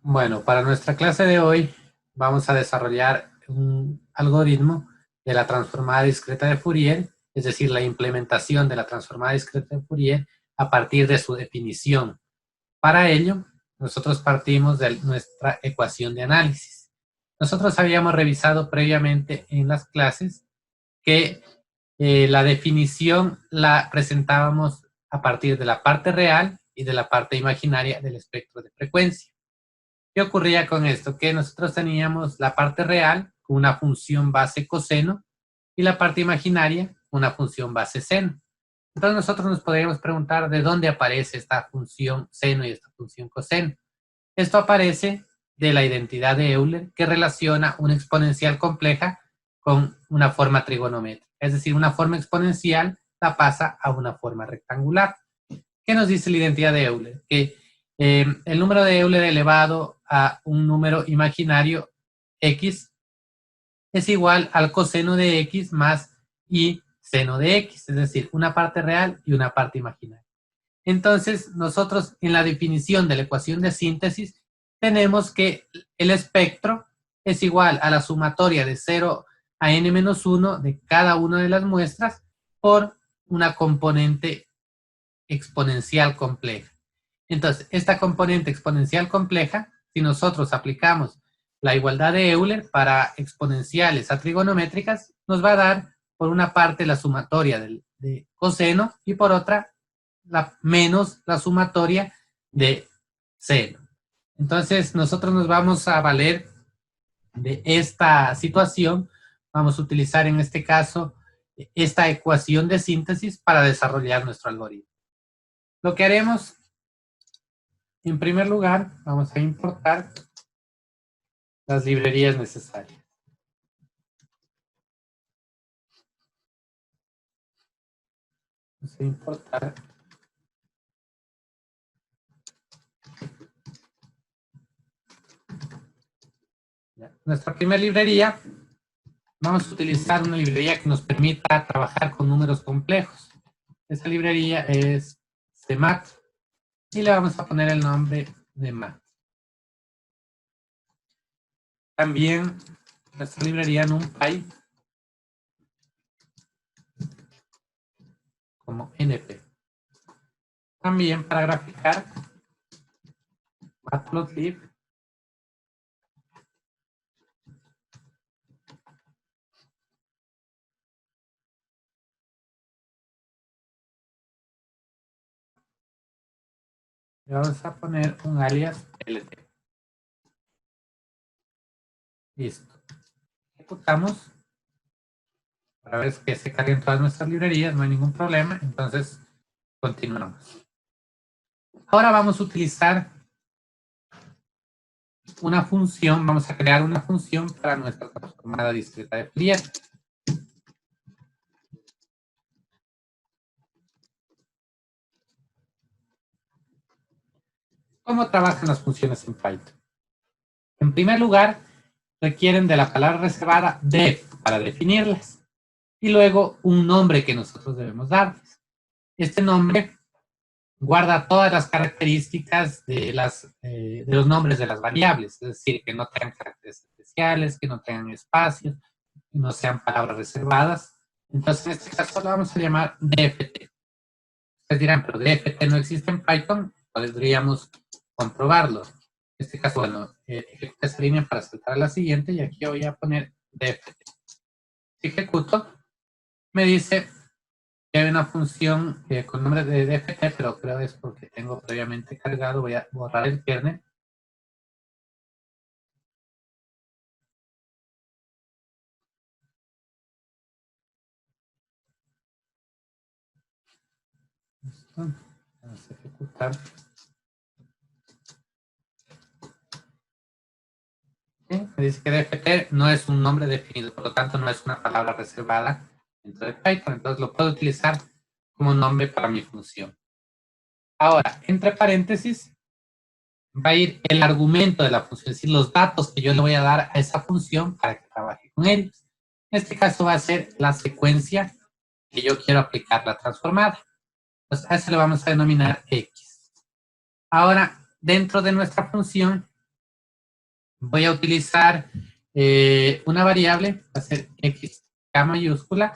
Bueno, para nuestra clase de hoy vamos a desarrollar un algoritmo de la transformada discreta de Fourier, es decir, la implementación de la transformada discreta de Fourier a partir de su definición. Para ello, nosotros partimos de nuestra ecuación de análisis. Nosotros habíamos revisado previamente en las clases que la definición la presentábamos a partir de la parte real y de la parte imaginaria del espectro de frecuencia. ¿Qué ocurría con esto? Que nosotros teníamos la parte real, una función base coseno, y la parte imaginaria, una función base seno. Entonces nosotros nos podríamos preguntar de dónde aparece esta función seno y esta función coseno. Esto aparece de la identidad de Euler, que relaciona una exponencial compleja con una forma trigonométrica. Es decir, una forma exponencial la pasa a una forma rectangular. ¿Qué nos dice la identidad de Euler? Que el número de Euler elevado a un número imaginario x es igual al coseno de x más y seno de x, es decir, una parte real y una parte imaginaria. Entonces, nosotros en la definición de la ecuación de síntesis tenemos que el espectro es igual a la sumatoria de 0 a n-1 de cada una de las muestras por una componente exponencial compleja. Entonces, esta componente exponencial compleja, si nosotros aplicamos la igualdad de Euler para exponenciales a trigonométricas, nos va a dar por una parte la sumatoria de coseno y por otra menos la sumatoria de seno. Entonces, nosotros nos vamos a valer de esta situación, vamos a utilizar en este caso esta ecuación de síntesis para desarrollar nuestro algoritmo. Lo que haremos, en primer lugar, vamos a importar las librerías necesarias. Vamos a importar nuestra primera librería. Vamos a utilizar una librería que nos permita trabajar con números complejos. Esta librería es CMAT y le vamos a poner el nombre de MAT. También nuestra librería NumPy como NP. También para graficar Matplotlib le vamos a poner un alias LT. Listo. Ejecutamos para ver que se carguen todas nuestras librerías, no hay ningún problema. Entonces, continuamos. Ahora vamos a utilizar una función, vamos a crear una función para nuestra transformada discreta de Fourier. ¿Cómo trabajan las funciones en Python? En primer lugar, requieren de la palabra reservada def para definirlas y luego un nombre que nosotros debemos darles. Este nombre guarda todas las características de los nombres de las variables, es decir, que no tengan caracteres especiales, que no tengan espacios, que no sean palabras reservadas. Entonces, en este caso lo vamos a llamar dft. Ustedes dirán, pero dft no existe en Python, podríamos comprobarlo. En este caso, bueno, ejecuto esa línea para saltar a la siguiente y aquí voy a poner dft. Si ejecuto, me dice que hay una función con nombre de dft, pero creo que es porque tengo previamente cargado. Voy a borrar el kernel. Listo. Vamos a ejecutar. ¿Sí? Me dice que dft no es un nombre definido, por lo tanto no es una palabra reservada dentro de Python, entonces lo puedo utilizar como nombre para mi función. Ahora, entre paréntesis, va a ir el argumento de la función, es decir, los datos que yo le voy a dar a esa función para que trabaje con ellos. En este caso va a ser la secuencia que yo quiero aplicar la transformada. Pues a eso le vamos a denominar X. Ahora, dentro de nuestra función, voy a utilizar una variable, va a ser xk mayúscula,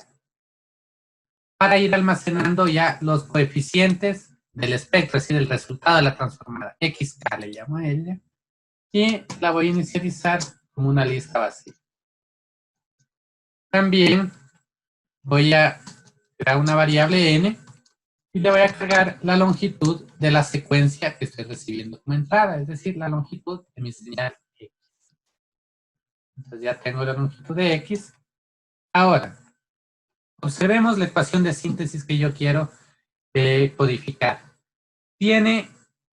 para ir almacenando ya los coeficientes del espectro, es decir, el resultado de la transformada. xk le llamo a ella. Y la voy a inicializar como una lista vacía. También voy a crear una variable n y le voy a cargar la longitud de la secuencia que estoy recibiendo como entrada, es decir, la longitud de mi señal x. Entonces ya tengo la longitud de x. Ahora, observemos la ecuación de síntesis que yo quiero codificar. Tiene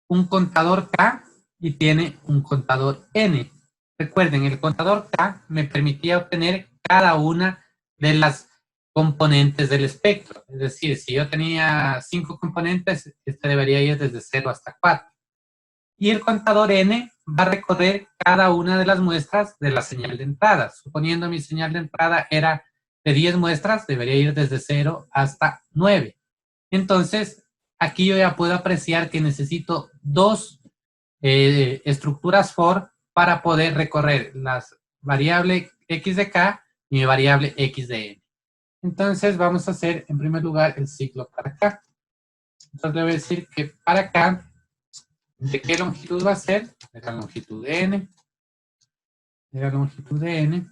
un contador k y tiene un contador n. Recuerden, el contador k me permitía obtener cada una de las componentes del espectro. Es decir, si yo tenía 5 componentes, este debería ir desde 0 hasta 4. Y el contador n va a recorrer cada una de las muestras de la señal de entrada. Suponiendo mi señal de entrada era de 10 muestras, debería ir desde 0 hasta 9. Entonces, aquí yo ya puedo apreciar que necesito dos estructuras for para poder recorrer las variables x de k y mi variable x de n. Entonces vamos a hacer en primer lugar el ciclo para k. Entonces le voy a decir que para k, ¿de qué longitud va a ser? De la longitud de n. De la longitud de n.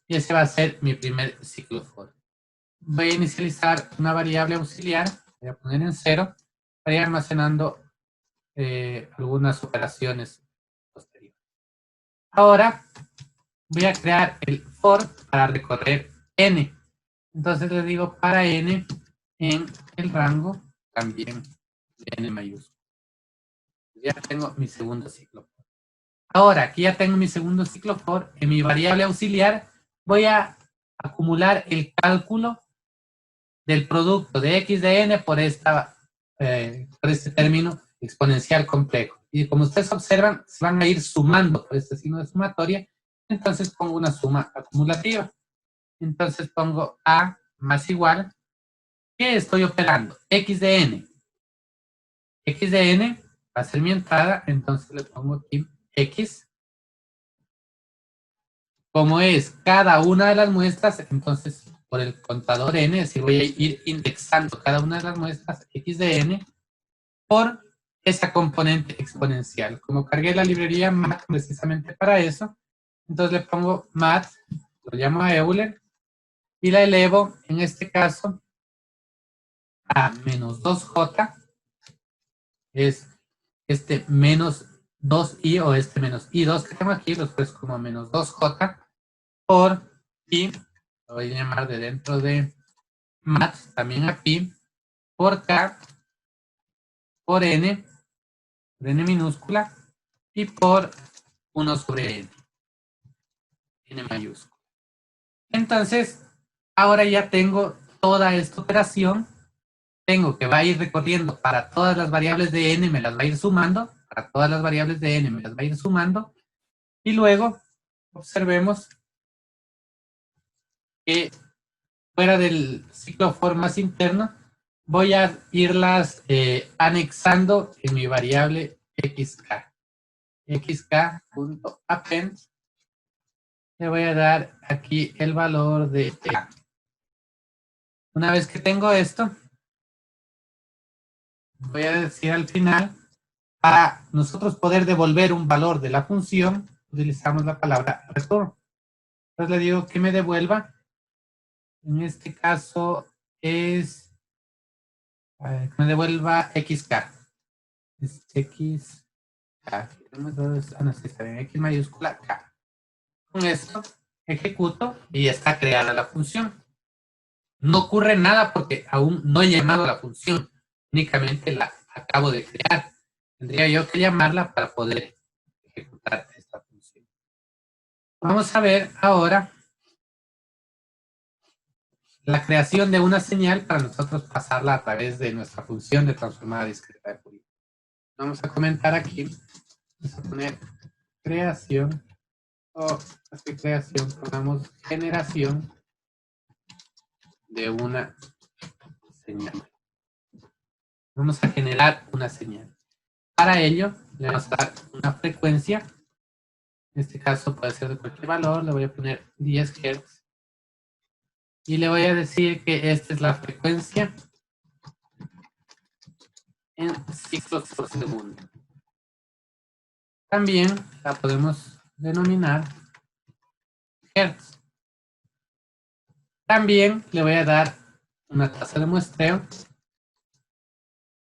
Y ese va a ser mi primer ciclo for. Voy a inicializar una variable auxiliar, voy a poner en 0, para ir almacenando algunas operaciones posteriores. Ahora voy a crear el for para recorrer n. Entonces le digo para n en el rango también de n mayúsculo. Ya tengo mi segundo ciclo for. Ahora, aquí ya tengo mi segundo ciclo for. En mi variable auxiliar voy a acumular el cálculo del producto de x de n por este término exponencial complejo. Y como ustedes observan, se van a ir sumando por este signo de sumatoria, entonces pongo una suma acumulativa. Entonces pongo a más igual, ¿qué estoy operando? X de n. X de n va a ser mi entrada, entonces le pongo aquí x. Como es cada una de las muestras, entonces por el contador n, es decir, voy a ir indexando cada una de las muestras x de n por esa componente exponencial. Como cargué la librería math precisamente para eso, entonces le pongo math, lo llamo a Euler, y la elevo, en este caso, a menos 2j, es este menos 2i o este menos i2 que tengo aquí, lo expreso como menos 2j, por pi, lo voy a llamar de dentro de math, también a pi, por k, por n minúscula, y por 1 sobre n mayúscula. Entonces, ahora ya tengo toda esta operación. Tengo que va a ir recorriendo para todas las variables de n, me las va a ir sumando. Para todas las variables de n me las va a ir sumando. Y luego, observemos que fuera del ciclo for más interno, voy a irlas anexando en mi variable xk. xk.append. Le voy a dar aquí el valor de k. Una vez que tengo esto, voy a decir al final, para nosotros poder devolver un valor de la función, utilizamos la palabra return. Entonces le digo que me devuelva. En este caso es, que me devuelva xk. Es xk. X mayúscula k. Con esto ejecuto y ya está creada la función. No ocurre nada porque aún no he llamado a la función. Únicamente la acabo de crear. Tendría yo que llamarla para poder ejecutar esta función. Vamos a ver ahora la creación de una señal para nosotros pasarla a través de nuestra función de transformada discreta de Fourier. Vamos a comentar aquí, vamos a poner creación, o así creación, pongamos generación de una señal. Vamos a generar una señal. Para ello, le vamos a dar una frecuencia En este caso puede ser de cualquier valor, le voy a poner 10 Hz. Y le voy a decir que esta es la frecuencia en ciclos por segundo. También la podemos denominar Hertz. También le voy a dar una tasa de muestreo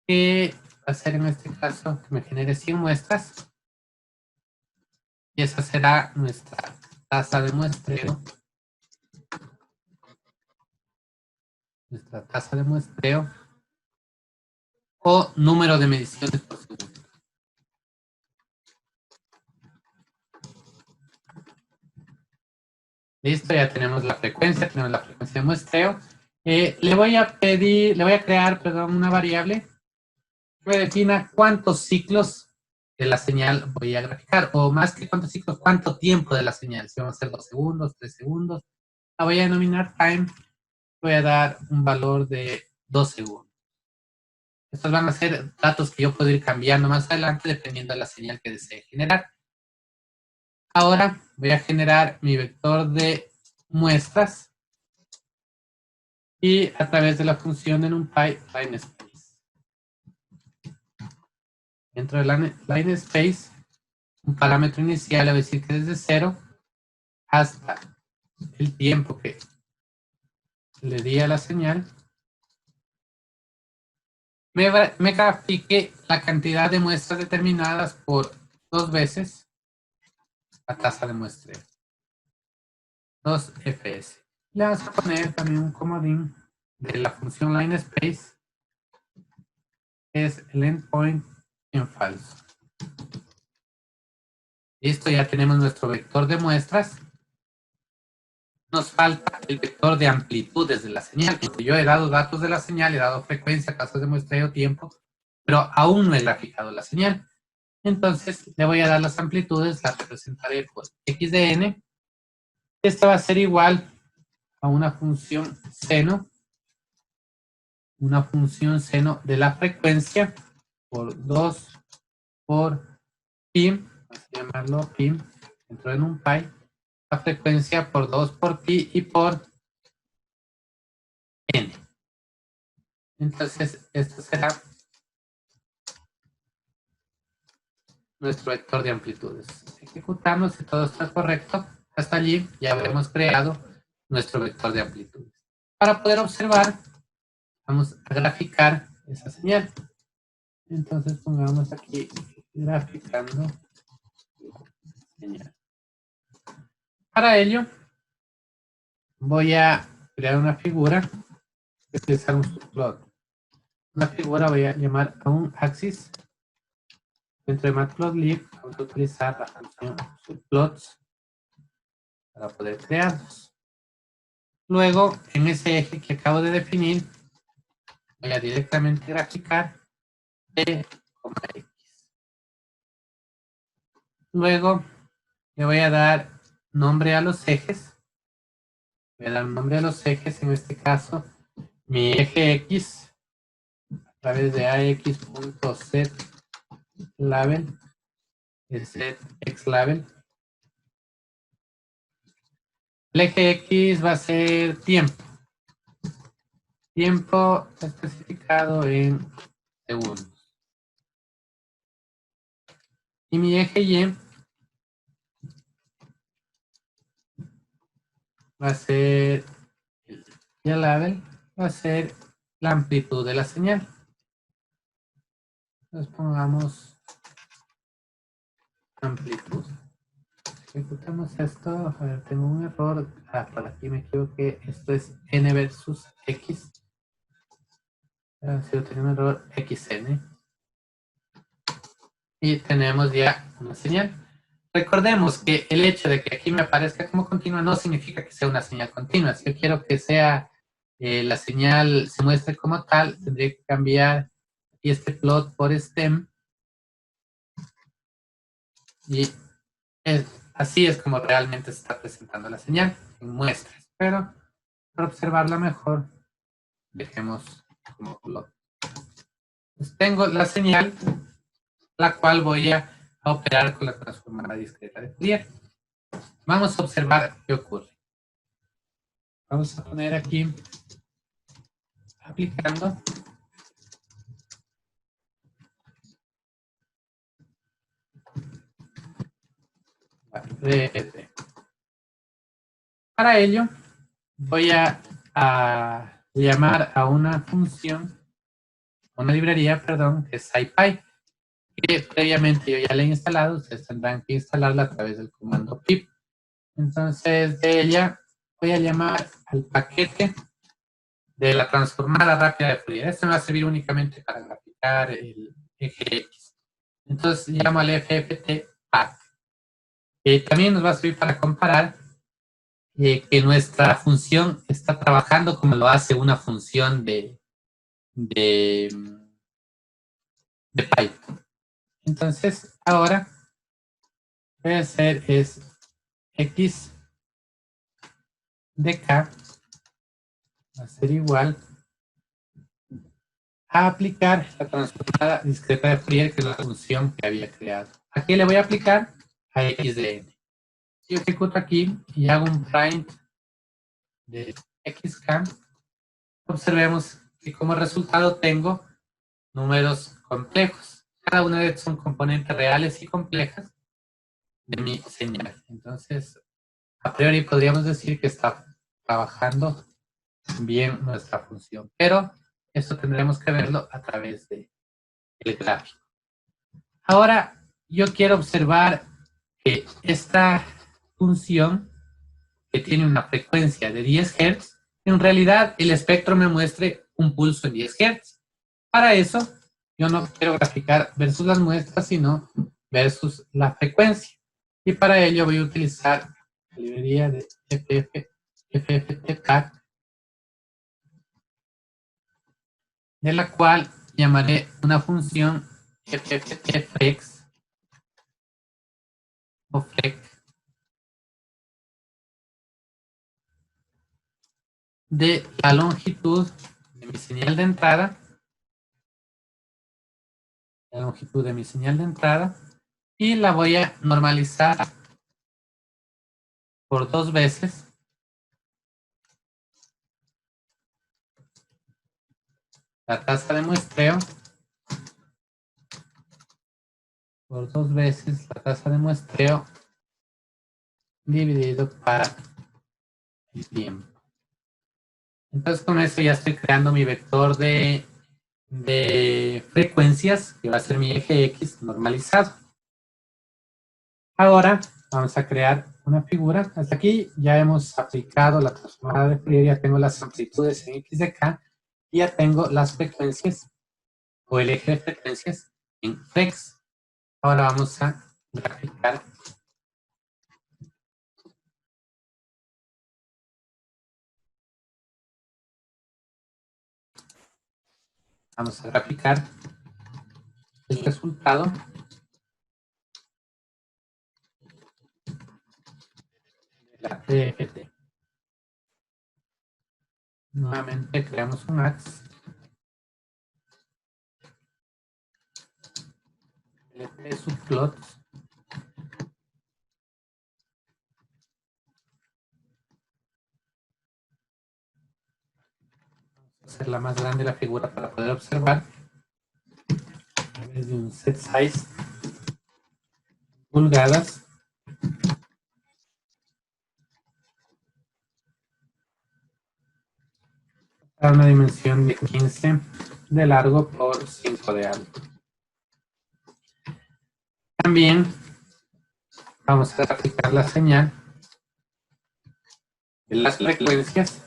que va a ser en este caso que me genere 100 muestras. Y esa será nuestra tasa de muestreo. Nuestra tasa de muestreo o número de mediciones por segundo. Listo, ya tenemos la frecuencia de muestreo. Le voy a crear, una variable que me defina cuántos ciclos de la señal voy a graficar, o más que cuántos ciclos, cuánto tiempo de la señal. Si vamos a hacer 2 segundos, 3 segundos, la voy a denominar time. Voy a dar un valor de 2 segundos. Estos van a ser datos que yo puedo ir cambiando más adelante dependiendo de la señal que desee generar. Ahora voy a generar mi vector de muestras y a través de la función de NumPy LineSpace. Dentro de la LineSpace, un parámetro inicial, a decir que desde 0 hasta el tiempo que le di a la señal, me grafique la cantidad de muestras determinadas por 2 veces la tasa de muestreo. 2 fs. Le vamos a poner también un comodín de la función LineSpace, que es el endpoint en falso. Listo, ya tenemos nuestro vector de muestras. Nos falta el vector de amplitudes de la señal, porque yo he dado datos de la señal, he dado frecuencia, tasas de muestreo, tiempo, pero aún no he graficado la señal. Entonces le voy a dar las amplitudes, las representaré por x de n. Esta va a ser igual a una función seno de la frecuencia por 2 por pi, vamos a llamarlo pi, dentro de NumPy, la frecuencia por 2 por pi y por n. Entonces, esto será nuestro vector de amplitudes. Ejecutamos, si todo está correcto, hasta allí ya habremos creado nuestro vector de amplitudes. Para poder observar, vamos a graficar esa señal. Entonces, pongamos aquí graficando señal. Para ello, voy a crear una figura, utilizar un subplot. Una figura voy a llamar a un axis. Dentro de Matplotlib vamos a utilizar la función subplots para poder crearlos. Luego, en ese eje que acabo de definir, voy a directamente graficar P, X. Luego, le voy a dar nombre a los ejes. Voy a dar nombre a los ejes, en este caso, mi eje X, a través de ax.setLabel, el setXLabel. El eje X va a ser tiempo. Tiempo especificado en segundos. Y mi eje Y va a ser el label, va a ser la amplitud de la señal. Entonces pongamos amplitud. Ejecutamos esto. A ver, tengo un error. Por aquí me equivoqué. Esto es n versus x. Si yo tengo un error, xn. Y tenemos ya una señal. Recordemos que el hecho de que aquí me aparezca como continua no significa que sea una señal continua. Si yo quiero que sea la señal se muestre como tal, tendría que cambiar este plot por stem. Y así es como realmente se está presentando la señal en muestras. Pero para observarla mejor, dejemos como plot. Pues tengo la señal, la cual voy a a operar con la transformada discreta de Fourier. Vamos a observar qué ocurre. Vamos a poner aquí, aplicando. Para ello, voy a llamar a una función, una librería, perdón, que es SciPy, que previamente yo ya la he instalado. Ustedes tendrán que instalarla a través del comando pip. Entonces, de ella voy a llamar al paquete de la transformada rápida de Fourier. Este me va a servir únicamente para graficar el eje X. Entonces, llamo al FFT pack. También nos va a servir para comparar que nuestra función está trabajando como lo hace una función de Python. Entonces, ahora voy a hacer es x de k va a ser igual a aplicar la transformada discreta de Fourier, que es la función que había creado. Aquí le voy a aplicar a x de n. Yo ejecuto aquí y hago un print de xk. Observemos que como resultado tengo números complejos. Cada una de ellas son componentes reales y complejas de mi señal. Entonces, a priori podríamos decir que está trabajando bien nuestra función, pero esto tendremos que verlo a través del gráfico. Ahora, yo quiero observar que esta función, que tiene una frecuencia de 10 Hz, en realidad el espectro me muestre un pulso en 10 Hz. Para eso, yo no quiero graficar versus las muestras, sino versus la frecuencia. Y para ello voy a utilizar la librería de FFTPack, de la cual llamaré una función FFTFlex o flex de la longitud de mi señal de entrada, y la voy a normalizar por 2 veces la tasa de muestreo, dividido para el tiempo. Entonces con esto ya estoy creando mi vector de frecuencias, que va a ser mi eje X normalizado. Ahora vamos a crear una figura. Hasta aquí ya hemos aplicado la transformada de Fourier, ya tengo las amplitudes en X de K, y ya tengo las frecuencias o el eje de frecuencias en flex. Ahora vamos a graficar el resultado de la TFT. Nuevamente creamos un ax. LP subplot. Hacerla más grande la figura para poder observar a través de un set size pulgadas. A una dimensión de 15 de largo por 5 de alto. También vamos a aplicar la señal de las frecuencias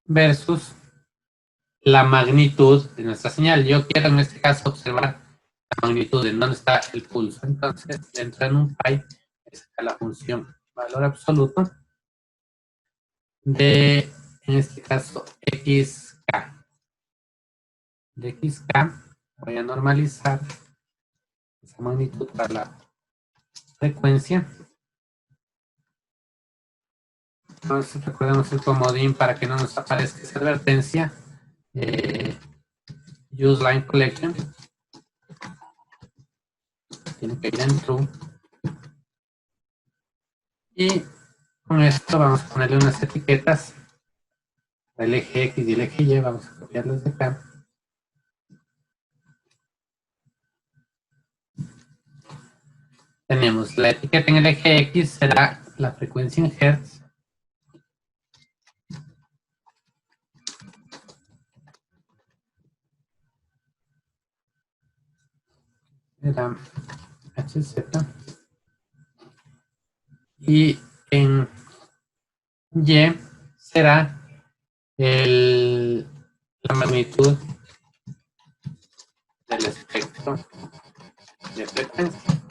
versus la magnitud de nuestra señal. Yo quiero en este caso observar la magnitud, en dónde está el pulso. Entonces, dentro en un pi, está la función valor absoluto de, en este caso, xk. De xk voy a normalizar esa magnitud para la frecuencia. Entonces, recordemos el comodín para que no nos aparezca esa advertencia. Use line collection. tiene que ir en true. Y con esto vamos a ponerle unas etiquetas el eje X y el eje Y, vamos a copiarlos de acá. Tenemos la etiqueta en el eje X, será la frecuencia en Hertz. Será Hz. Y en Y será la magnitud del espectro de frecuencia.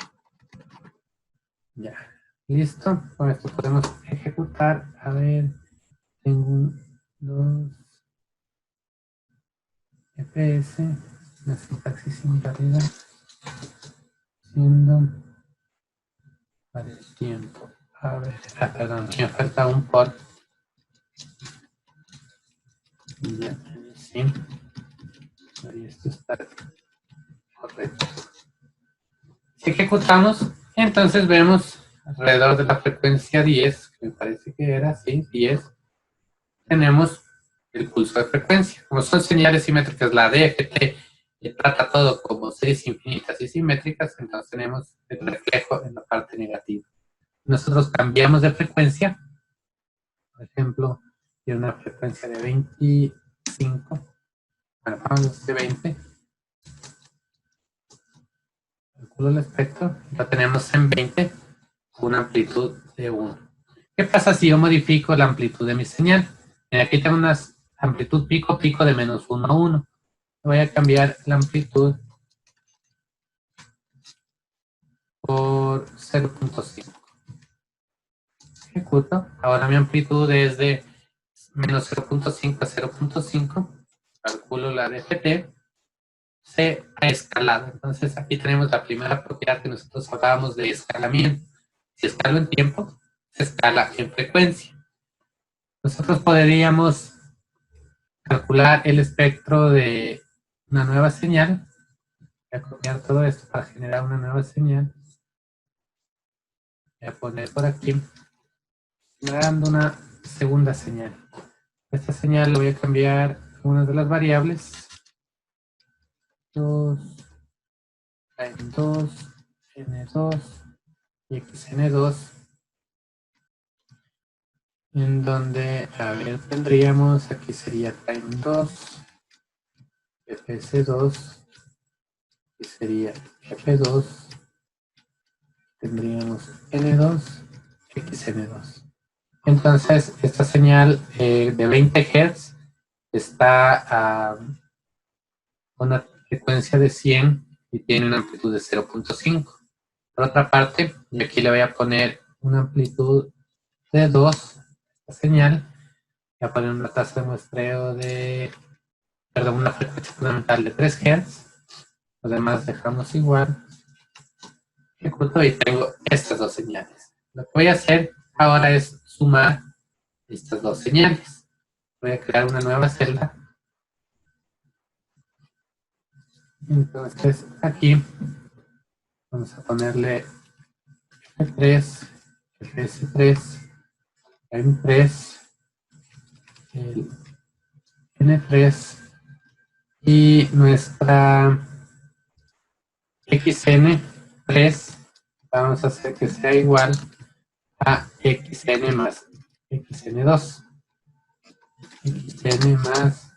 Ya, listo. Con esto podemos ejecutar. A ver, tengo un 2 FPS, una sintaxis inválida, siendo para el tiempo. A ver, perdón, me falta un por. Ya, sí. Ahí esto está correcto. Si ejecutamos, entonces vemos alrededor de la frecuencia 10, que me parece que era así, 10, tenemos el pulso de frecuencia. Como son señales simétricas, la DFT trata todo como series infinitas y simétricas, entonces tenemos el reflejo en la parte negativa. Nosotros cambiamos de frecuencia, por ejemplo, tiene una frecuencia de 25, bueno, vamos de 20, calculo el espectro, lo tenemos en 20, una amplitud de 1. ¿Qué pasa si yo modifico la amplitud de mi señal? Aquí tengo una amplitud pico de menos 1 a 1. Voy a cambiar la amplitud por 0.5. Ejecuto. Ahora mi amplitud es de menos 0.5 a 0.5. Calculo la DFT. Se ha escalado. Entonces aquí tenemos la primera propiedad que nosotros hablábamos de escalamiento. Si escalo en tiempo, se escala en frecuencia. Nosotros podríamos calcular el espectro de una nueva señal. Voy a copiar todo esto para generar una nueva señal. Voy a poner por aquí, generando una segunda señal. Esta señal le voy a cambiar una de las variables. 2, N2, N2 y XN2. En donde, a ver, tendríamos, aquí sería time 2, fs2, y sería f2, tendríamos n2, xn2. Entonces, esta señal de 20 Hz está a una frecuencia de 100 y tiene una amplitud de 0.5. Por otra parte, y aquí le voy a poner una amplitud de 2, esta señal. Voy a poner una tasa de muestreo de, perdón, una frecuencia fundamental de 3 Hz. Los demás dejamos igual. Ejecuto y tengo estas dos señales. Lo que voy a hacer ahora es sumar estas dos señales. Voy a crear una nueva celda. Entonces aquí vamos a ponerle F3, FS3, M3, el N3 y nuestra XN3 vamos a hacer que sea igual a XN más XN2. XN más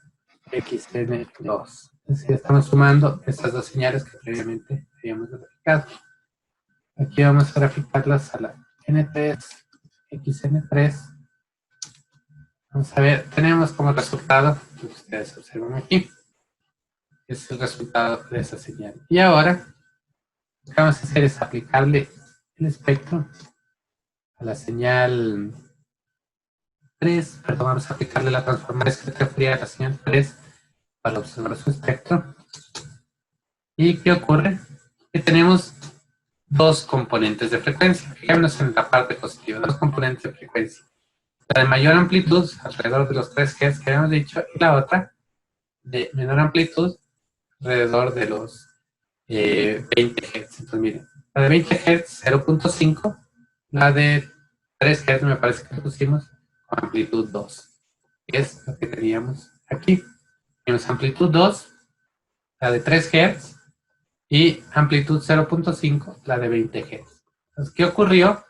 XN2. Es decir, estamos sumando estas dos señales que previamente habíamos graficado. Aquí vamos a graficarlas a la N3, XN3. Vamos a ver, tenemos como resultado, lo que ustedes observan aquí, es el resultado de esa señal. Y ahora, lo que vamos a hacer es aplicarle el espectro a la señal 3, perdón, vamos a aplicarle la transformada discreta de Fourier a la señal 3 para observar su espectro. ¿Y qué ocurre? Que tenemos dos componentes de frecuencia. Fijémonos en la parte positiva, dos componentes de frecuencia. La de mayor amplitud, alrededor de los 3 Hz que habíamos dicho, y la otra de menor amplitud, alrededor de los 20 Hz. Entonces, miren, La de 20 Hz, 0.5. La de 3 Hz me parece que pusimos con amplitud 2. Es lo que teníamos aquí. Tenemos amplitud 2, la de 3 Hz, y amplitud 0.5, la de 20 Hz. Entonces, ¿qué ocurrió?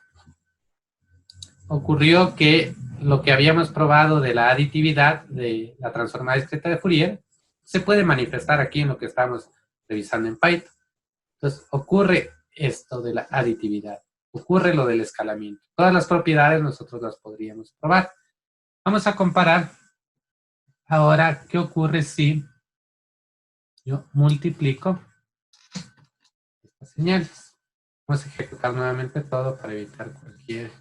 Ocurrió que lo que habíamos probado de la aditividad de la transformada discreta de Fourier se puede manifestar aquí en lo que estamos revisando en Python. Entonces, ocurre esto de la aditividad, ocurre lo del escalamiento. Todas las propiedades nosotros las podríamos probar. Vamos a comparar ahora qué ocurre si yo multiplico estas señales. Vamos a ejecutar nuevamente todo para evitar cualquier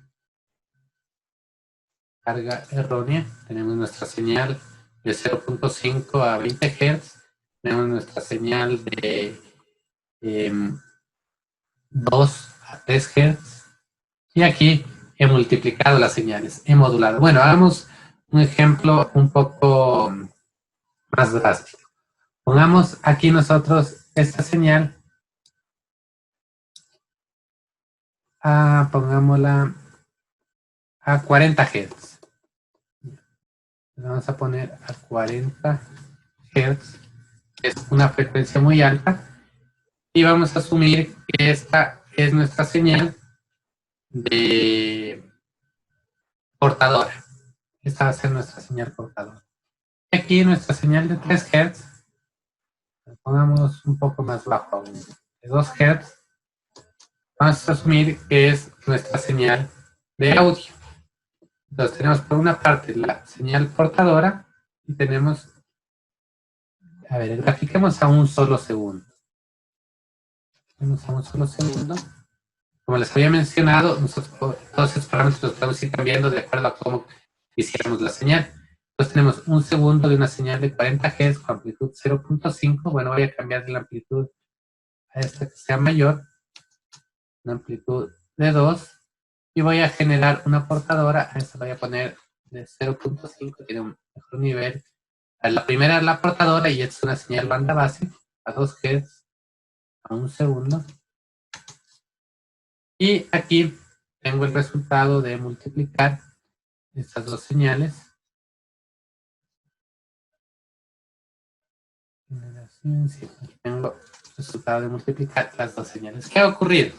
carga errónea. Tenemos nuestra señal de 0.5 a 20 Hz. Tenemos nuestra señal de 2 a 3 Hz. Y aquí he multiplicado las señales, he modulado. Bueno, hagamos un ejemplo un poco más drástico. Pongamos aquí nosotros esta señal. Pongámosla a 40 Hz. Vamos a poner a 40 Hz. Es una frecuencia muy alta. Y vamos a asumir que esta es nuestra señal de portadora. Esta va a ser nuestra señal portadora. Y aquí nuestra señal de 3 Hz. Pongamos un poco más bajo aún. De 2 Hz. Vamos a asumir que es nuestra señal de audio. Entonces tenemos por una parte la señal portadora y tenemos, a ver, grafiquemos a un solo segundo. Vamos a un solo segundo. Como les había mencionado, nosotros todos estos parámetros los podemos ir cambiando de acuerdo a cómo hiciéramos la señal. Entonces tenemos un segundo de una señal de 40 Hz con amplitud 0.5. Bueno, voy a cambiar la amplitud a esta que sea mayor. Una amplitud de 2. Y voy a generar una portadora. A esta voy a poner de 0.5. Tiene un mejor nivel. La primera es la portadora y es una señal banda base a 2 Hz a un segundo. Y aquí tengo el resultado de multiplicar estas dos señales. Sí, aquí tengo el resultado de multiplicar las dos señales. ¿Qué ha ocurrido?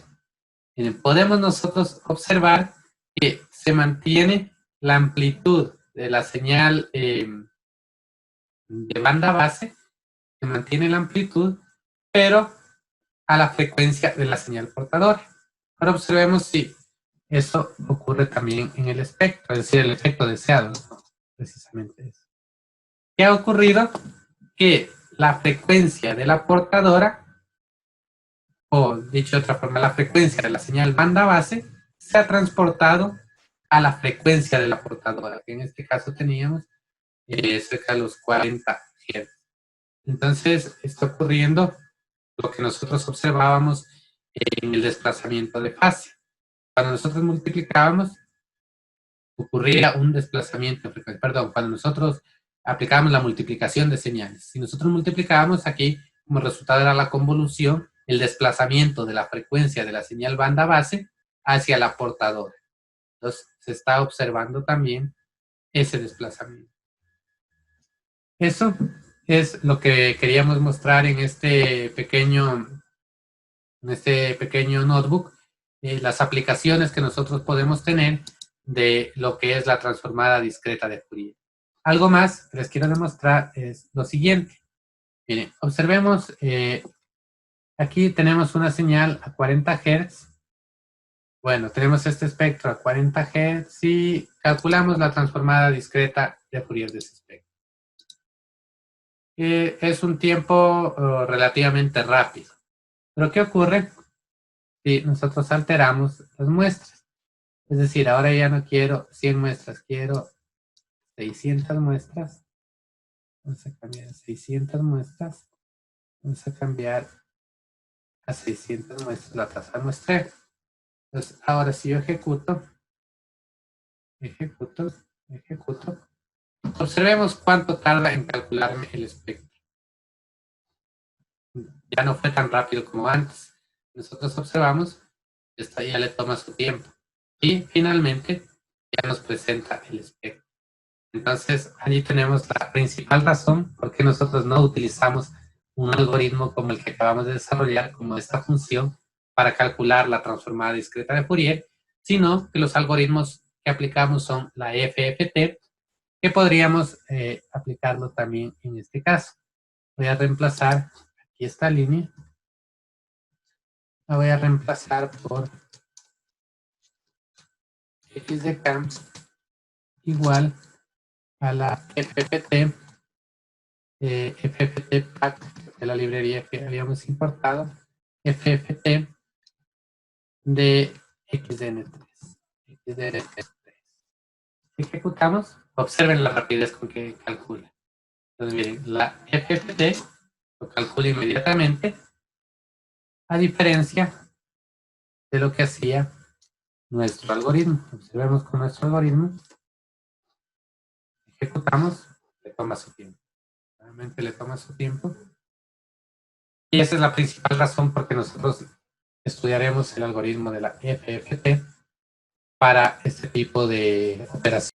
Miren, podemos nosotros observar que se mantiene la amplitud de la señal de banda base, se mantiene la amplitud, pero a la frecuencia de la señal portadora. Ahora observemos si eso ocurre también en el espectro, es decir, el efecto deseado, ¿no? Precisamente eso. ¿Qué ha ocurrido? Que la frecuencia de la portadora, o dicho de otra forma, la frecuencia de la señal banda base, se ha transportado a la frecuencia de la portadora, que en este caso teníamos cerca de los 40 Hz. Entonces, está ocurriendo lo que nosotros observábamos en el desplazamiento de fase. Cuando nosotros multiplicábamos, ocurría un desplazamiento de frecuencia. Perdón, cuando nosotros aplicábamos la multiplicación de señales. Si nosotros multiplicábamos aquí, como resultado era la convolución, el desplazamiento de la frecuencia de la señal banda base hacia la portadora. Entonces, se está observando también ese desplazamiento. Eso es lo que queríamos mostrar en este pequeño notebook, las aplicaciones que nosotros podemos tener de lo que es la transformada discreta de Fourier. Algo más que les quiero demostrar es lo siguiente. Miren, observemos, aquí tenemos una señal a 40 Hz. Bueno, tenemos este espectro a 40 Hz y calculamos la transformada discreta de Fourier de ese espectro. Es un tiempo relativamente rápido. Pero ¿qué ocurre si nosotros alteramos las muestras? Es decir, ahora ya no quiero 100 muestras, quiero 600 muestras. Vamos a cambiar a 600 muestras. Vamos a cambiar a 600 muestras la tasa de muestreo. Entonces, ahora si yo ejecuto, observemos cuánto tarda en calcularme el espectro. Ya no fue tan rápido como antes. nosotros observamos, esto ya le toma su tiempo. Y finalmente ya nos presenta el espectro. Entonces, allí tenemos la principal razón por qué nosotros no utilizamos un algoritmo como el que acabamos de desarrollar, como esta función, para calcular la transformada discreta de Fourier, sino que los algoritmos que aplicamos son la FFT, que podríamos aplicarlo también en este caso. Voy a reemplazar aquí esta línea, la voy a reemplazar por x de k igual a la FFT, FFT pack de la librería que habíamos importado, FFT de XDN3. XDN3. Ejecutamos, observen la rapidez con que calcula. Entonces miren, la FFT lo calcula inmediatamente, a diferencia de lo que hacía nuestro algoritmo. Observemos con nuestro algoritmo, ejecutamos, le toma su tiempo. Realmente le toma su tiempo. Y esa es la principal razón por que nosotros estudiaremos el algoritmo de la FFT para este tipo de operaciones.